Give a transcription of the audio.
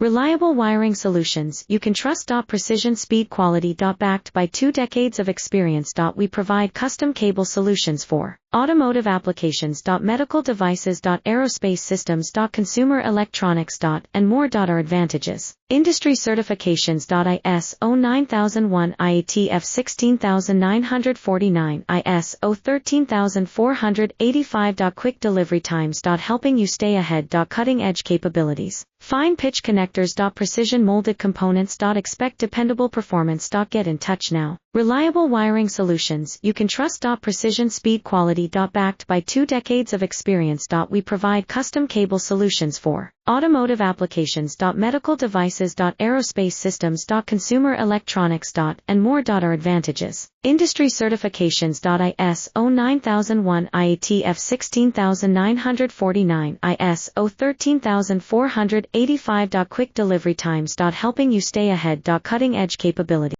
Reliable wiring solutions you can trust. Precision speed quality. Backed by 2 decades of experience. We provide custom cable solutions for automotive applications. Medical devices. Aerospace systems. Consumer electronics. And more. Our advantages. Industry certifications. ISO 9001, IATF 16949, ISO 13485. Quick delivery times. Helping you stay ahead. Cutting edge capabilities. Fine pitch connectors. Precision molded components. Expect dependable performance. Get in touch now. Reliable wiring solutions you can trust. Precision speed quality. Backed by 2 decades of experience. We provide custom cable solutions for automotive applications. Medical devices. Aerospace systems. Consumer electronics. And more. Our advantages. Industry certifications. ISO 9001, IATF 16949, ISO 13485. Quick delivery times. Helping you stay ahead. Cutting edge capability.